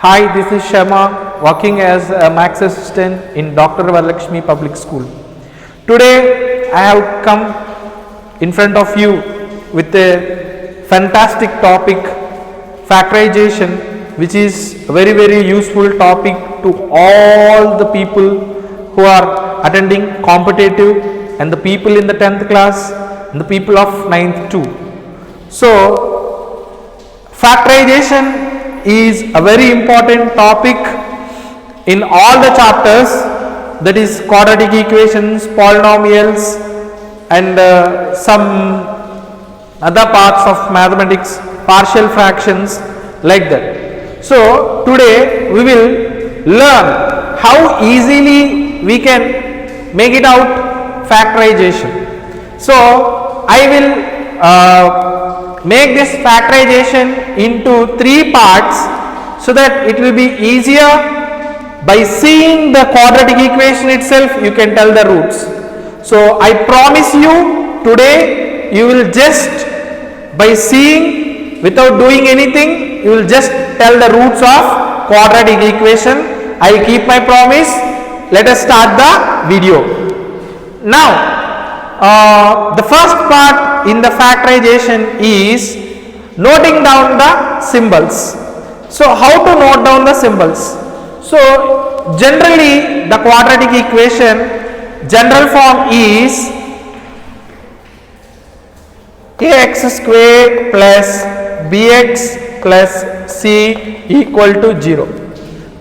Hi, this is Shema, working as a Max assistant in Dr. Varalakshmi Public School. Today, I have come in front of you with a fantastic topic, factorization, which is a very useful topic to all the people who are attending competitive and the people in the 10th class and the people of 9th too. So, factorization is a very important topic in all the chapters, that is quadratic equations, polynomials and some other parts of mathematics, partial fractions, like that. So today we will learn how easily we can make it out factorization. So I will make this factorization into three parts so that it will be easier. By seeing the quadratic equation itself, you can tell the roots. So I promise you, today you will just, by seeing without doing anything, you will just tell the roots of quadratic equation. I will keep my promise. Let us start the video. Now the first part in the factorization is noting down the symbols. So how to note down the symbols? So generally the quadratic equation general form is ax squared plus bx plus c equal to 0.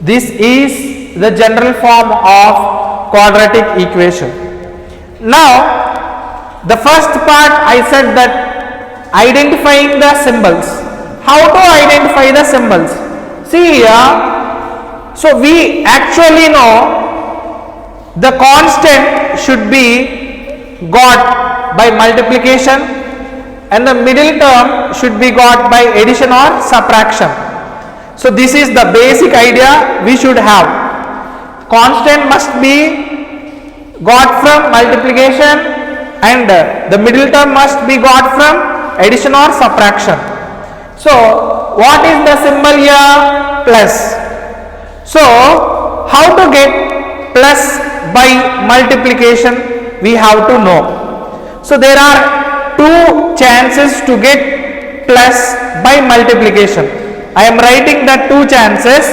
This is the general form of quadratic equation. Now the first part I said that identifying the symbols. How to identify the symbols? See here, so we actually know the constant should be got by multiplication and the middle term should be got by addition or subtraction. So this is the basic idea we should have. Constant must be got from multiplication and the middle term must be got from addition or subtraction. So what is the symbol here? Plus. So how to get plus by multiplication we have to know. So there are two chances to get plus by multiplication. I am writing the two chances.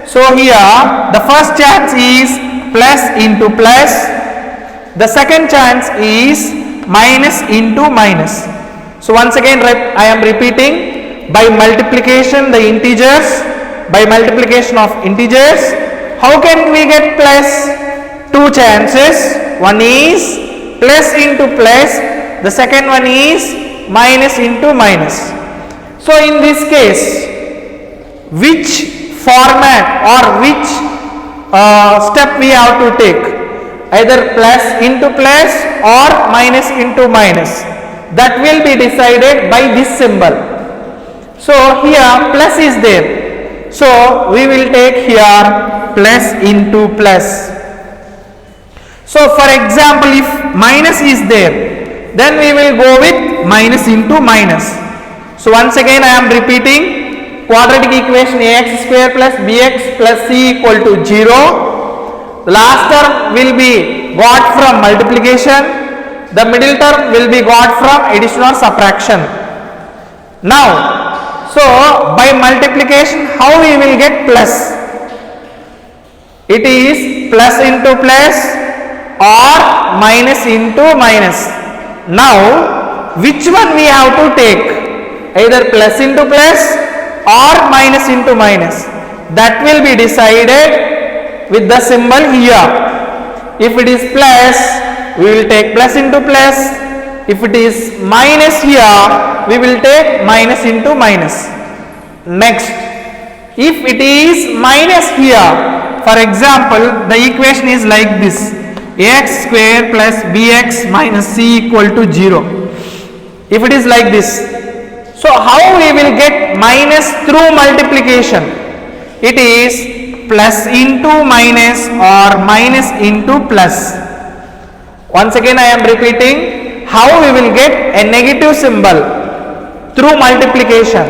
So here the first chance is plus into plus. The second chance is minus into minus. So once again I am repeating, by multiplication the integers, by multiplication of integers, how can we get plus? Two chances. One is plus into plus, the second one is minus into minus. So in this case, which format or which step we have to take? Either plus into plus or minus into minus. That will be decided by this symbol. So here plus is there. So we will take here plus into plus. So for example, if minus is there, then we will go with minus into minus. So once again I am repeating, quadratic equation ax square plus bx plus c equal to 0. The last term will be got from multiplication, the middle term will be got from addition or subtraction. Now, so by multiplication how we will get plus? It is plus into plus or minus into minus. Now which one we have to take? Either plus into plus or minus into minus. That will be decided with the symbol here. If it is plus, we will take plus into plus. If it is minus here, we will take minus into minus. Next, if it is minus here, for example, the equation is like this: ax square plus bx minus c equal to 0. If it is like this, so how we will get minus through multiplication? It is plus into minus or minus into plus. Once again I am repeating, how we will get a negative symbol? Through multiplication.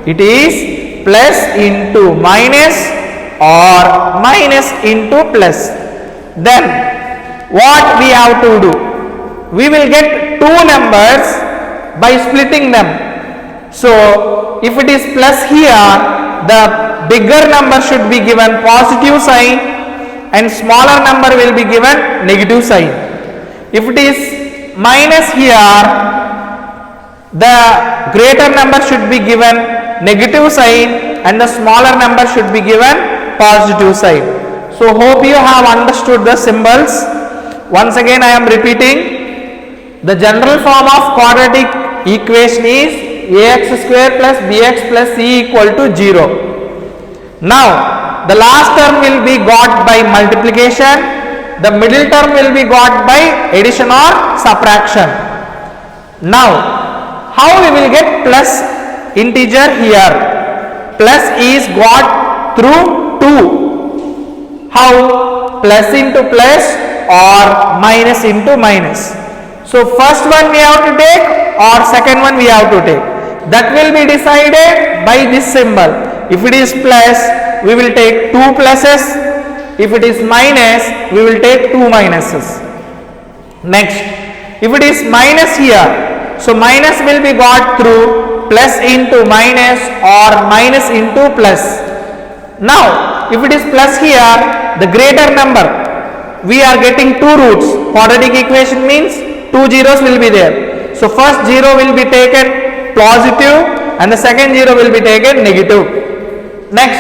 It is plus into minus or minus into plus. Then what we have to do? We will get two numbers by splitting them. So if it is plus here, the bigger number should be given positive sign and smaller number will be given negative sign. If it is minus here, the greater number should be given negative sign and the smaller number should be given positive sign. So hope you have understood the symbols. Once again I am repeating, the general form of quadratic equation is ax square plus bx plus c equal to 0. Now the last term will be got by multiplication, the middle term will be got by addition or subtraction. Now how we will get plus integer here? Plus is got through 2. How? Plus into plus or minus into minus. So first one we have to take or second one we have to take. That will be decided by this symbol. If it is plus, we will take 2 pluses. If it is minus, we will take 2 minuses. Next, if it is minus here, so minus will be got through plus into minus or minus into plus. Now, if it is plus here, the greater number, we are getting 2 roots. Quadratic equation means 2 zeros will be there. So first 0 will be taken positive and the second 0 will be taken negative. Next,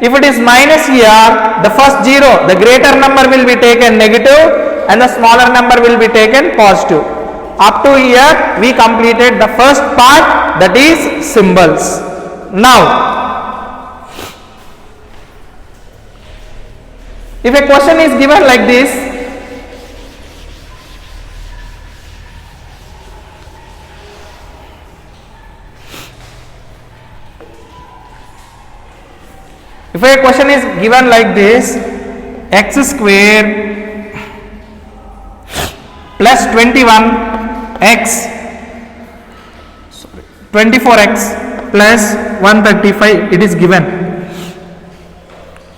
if it is minus here, the first 0, the greater number will be taken negative and the smaller number will be taken positive. Up to here we completed the first part, that is symbols. Now if a question is given like this, if a question is given like this, x square plus 21x 24x plus 135, it is given.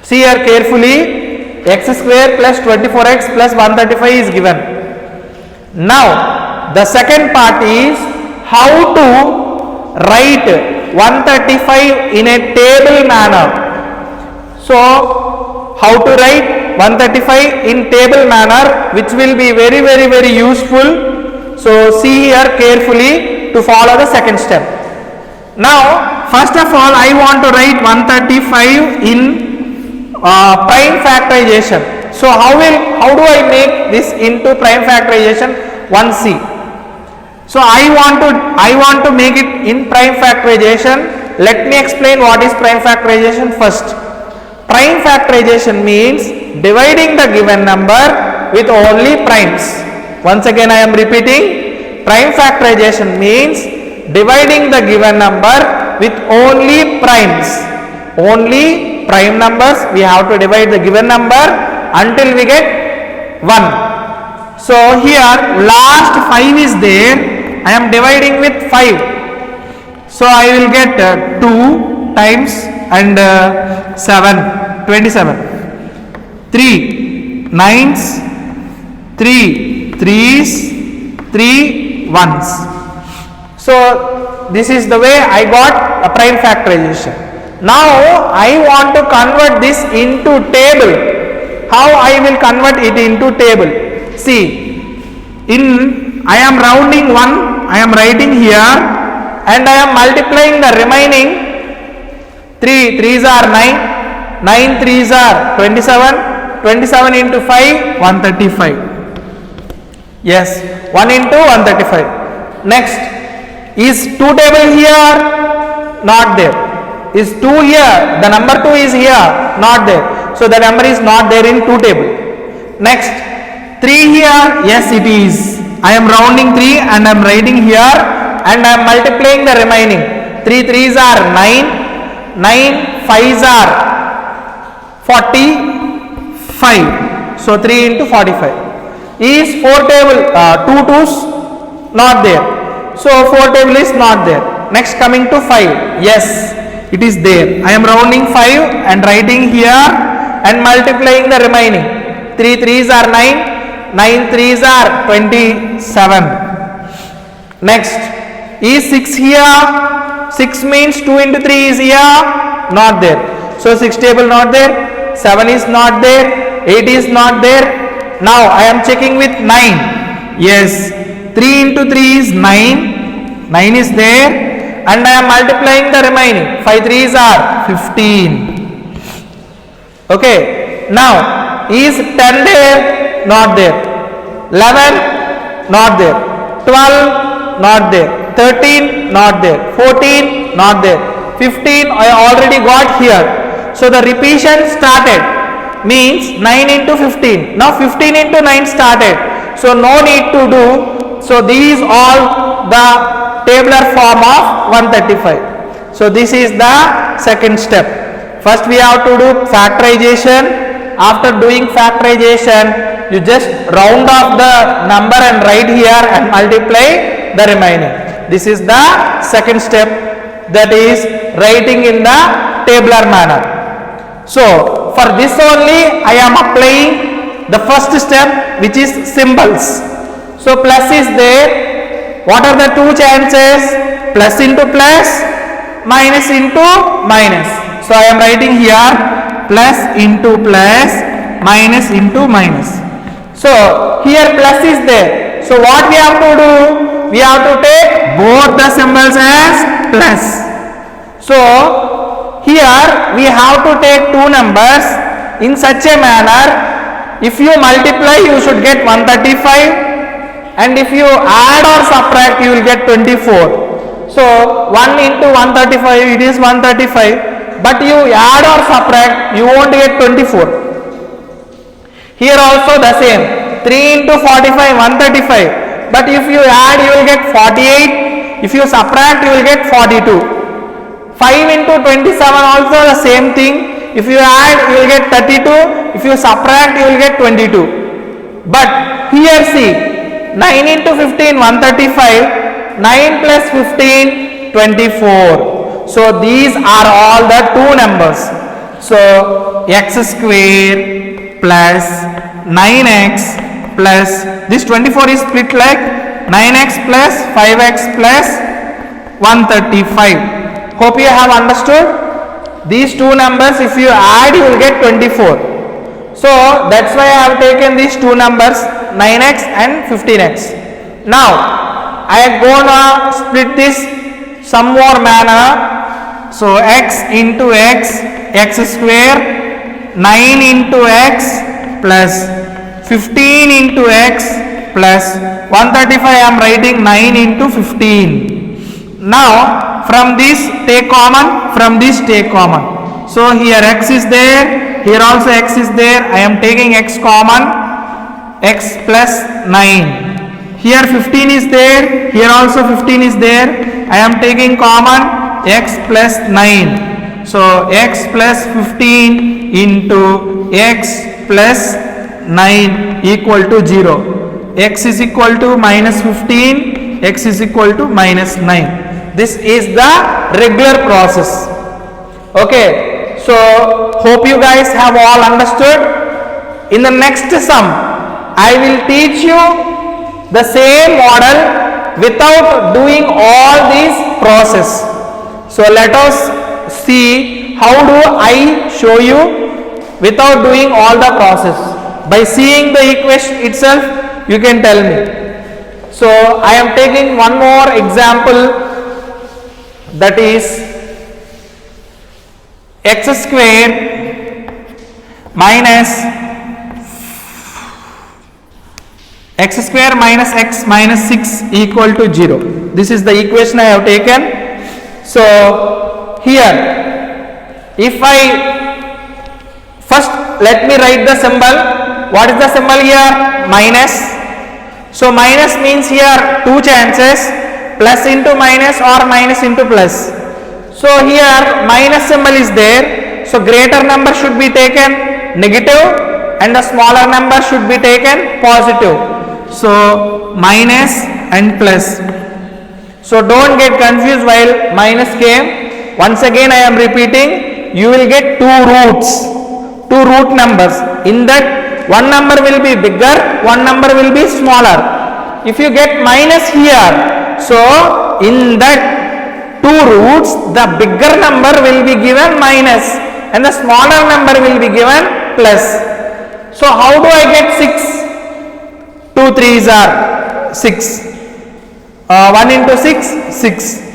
See here carefully, x square plus 24x plus 135 is given. Now the second part is how to write 135 in a table manner. So how to write 135 in table manner, which will be very useful. So see here carefully to follow the second step. Now first of all I want to write 135 in prime factorization. So how do I make this into prime factorization? 1c. So I want to make it in prime factorization. Let me explain what is prime factorization first. Prime factorization means dividing the given number with only primes. Once again I am repeating, prime factorization means dividing the given number with only primes. Only prime numbers we have to divide the given number until we get 1. So here last 5 is there, I am dividing with 5. So I will get 2 times and 7, 27. 3 9s, 3 3s, 3 1s. So this is the way I got a prime factorization. Now I want to convert this into table. How I will convert it into table? See, I am rounding 1, I am writing here and I am multiplying the remaining. 3 3s are 9, 9 3s are 27, 27 into 5, 135. Yes, 1 into 135. Next, is 2 table here? Not there. Is 2 here? The number 2 is here? Not there. So the number is not there in 2 table. Next, 3 here? Yes, it is. I am rounding 3 and I am writing here and I am multiplying the remaining. 3 3s are 9. 9 5s are 45. So 3 into 45. Is 4 table 2 2s? Not there. So 4 table is not there. Next coming to 5. Yes, it is there. I am rounding 5 and writing here and multiplying the remaining. 3 3s are 9, 9 3s are 27. Next, is 6 here? 6 means 2 into 3 is here, not there. So 6 table not there, 7 is not there, 8 is not there. Now I am checking with 9. Yes, 3 into 3 is 9, 9 is there, and I am multiplying the remaining. 5 3s are 15. Okay, now is 10 there? Not there. 11? Not there. 12? Not there. 13? Not there. 14? Not there. 15 I already got here. So the repetition started, means 9 into 15. Now 15 into 9 started. So no need to do. So these all the tabular form of 135. So this is the second step. First we have to do factorization. After doing factorization, you just round off the number and write here and multiply the remaining. This is the second step, that is writing in the tabular manner. So for this only I am applying the first step, which is symbols. So plus is there. What are the two chances? Plus into plus, minus into minus. So I am writing here plus into plus, minus into minus. So here plus is there. So what we have to do? We have to take both the symbols as plus. So here we have to take two numbers in such a manner. If you multiply, you should get 135, and if you add or subtract, you will get 24. So 1 into 135, it is 135, but you add or subtract, you won't get 24. Here also the same, 3 into 45, 135, but if you add, you will get 48, if you subtract, you will get 42. 5 into 27 also the same thing, if you add, you will get 32, if you subtract, you will get 22. But here see, 9 into 15, 135, 9 plus 15, 24. So these are all the two numbers. So x square plus 9x plus, this 24 is split like 9x plus 5x plus 135. Hope you have understood. These two numbers, if you add, you will get 24. So that's why I have taken these two numbers, 9x and 15x. Now I am gonna split this some more manner. So x into x, x square, 9 into x plus 15 into x plus 135. I am writing 9 into 15. Now from this take common, from this take common. So here x is there, here also x is there. I am taking x common, x plus 9. Here 15 is there, here also 15 is there. I am taking common, x plus 9. So x plus 15 into x plus 9 equal to 0. X is equal to minus 15, x is equal to minus 9. This is the regular process. Okay, so hope you guys have all understood. In the next sum, I will teach you the same model without doing all these process. So let us see how do I show you without doing all the process. By seeing the equation itself, you can tell me. So I am taking one more example, that is x square minus x square minus x minus 6 equal to 0. This is the equation I have taken. So here, if I first let me write the symbol. What is the symbol here? Minus. So minus means here two chances, plus into minus or minus into plus. So here minus symbol is there. So greater number should be taken negative and the smaller number should be taken positive. So minus and plus. So don't get confused while minus came. Once again I am repeating, you will get two root numbers. In that, one number will be bigger, one number will be smaller. If you get minus here, so in that two roots, the bigger number will be given minus and the smaller number will be given plus. So how do I get 6? 2 3s are 6. 1 into 6, 6.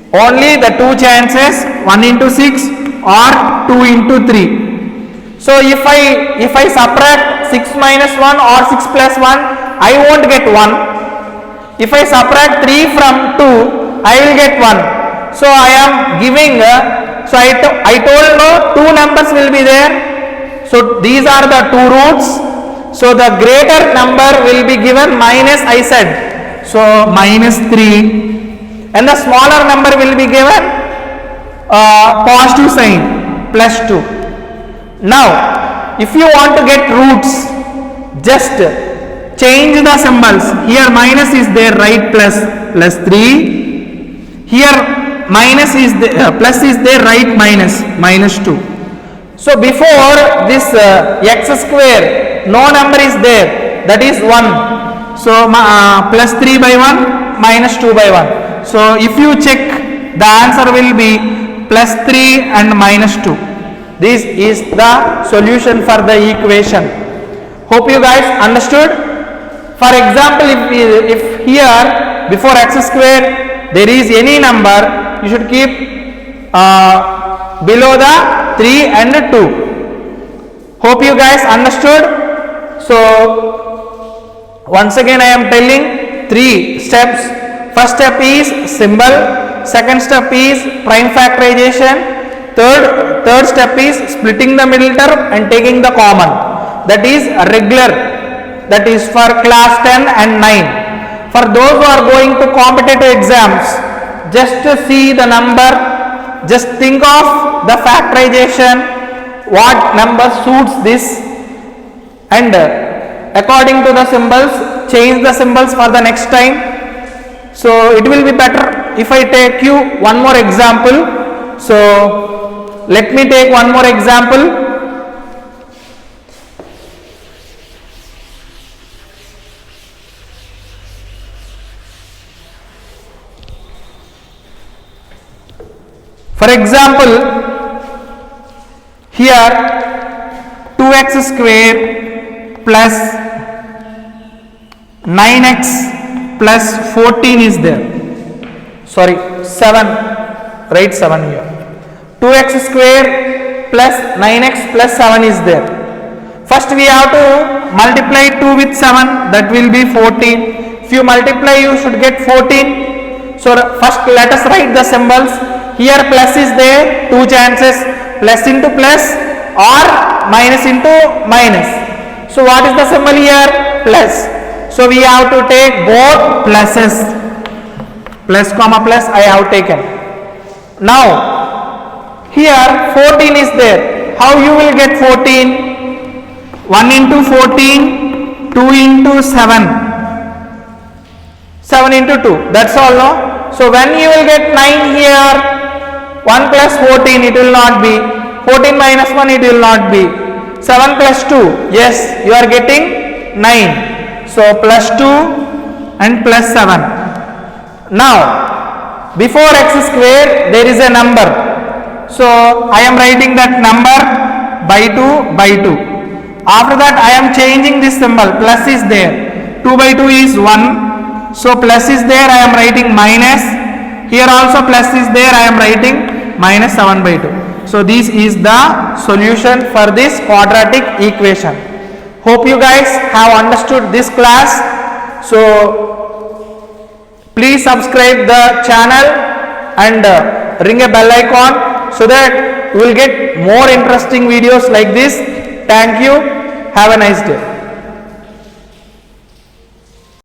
Only the two chances, 1 into 6 or 2 into 3. So if I subtract 6 minus 1 or 6 plus 1, I won't get 1. If I subtract 3 from 2, I will get 1. So I am giving, so I told no, two numbers will be there. So these are the two roots. So the greater number will be given minus, I said. So minus 3, and the smaller number will be given positive sign, plus 2. Now if you want to get roots, just change the symbols. Here minus is there, right? Plus 3. Here minus is there, plus is there, right? Minus 2. So before this x square, no number is there, that is 1. So plus 3 by 1, minus 2 by 1. So if you check, the answer will be plus 3 and minus 2. This is the solution for the equation. Hope you guys understood. For example, if here before x square there is any number, you should keep below the 3 and 2. Hope you guys understood. So once again I am telling 3 steps. First step is symbol, second step is prime factorization, third step is splitting the middle term and taking the common. That is regular, that is for class 10 and 9. For those who are going to competitive exams, just to see the number, just think of the factorization, what number suits this, and according to the symbols, change the symbols for the next time. So it will be better if I take you one more example. So let me take one more example. For example, here 2x square plus 9x plus 14 is there. Sorry, 7. Write 7 here. 2x square plus 9x plus 7 is there. First we have to multiply 2 with 7, that will be 14. If you multiply, you should get 14. So first let us write the symbols. Here plus is there, two chances, plus into plus or minus into minus. So what is the symbol here? Plus. So we have to take both pluses. Plus comma plus I have taken. Now here 14 is there. How you will get 14? 1 into 14, 2 into 7. 7 into 2. That's all, no? So when you will get 9 here, 1 plus 14 it will not be. 14 minus 1 it will not be. 7 plus 2. Yes, you are getting 9. So plus 2 and plus 7. Now before x square there is a number. So I am writing that number by 2 by 2. After that I am changing this symbol. Plus is there. 2 by 2 is 1. So plus is there, I am writing minus. Here also plus is there, I am writing minus 7 by 2. So this is the solution for this quadratic equation. Hope you guys have understood this class. So please subscribe the channel and ring a bell icon so that you will get more interesting videos like this. Thank you. Have a nice day.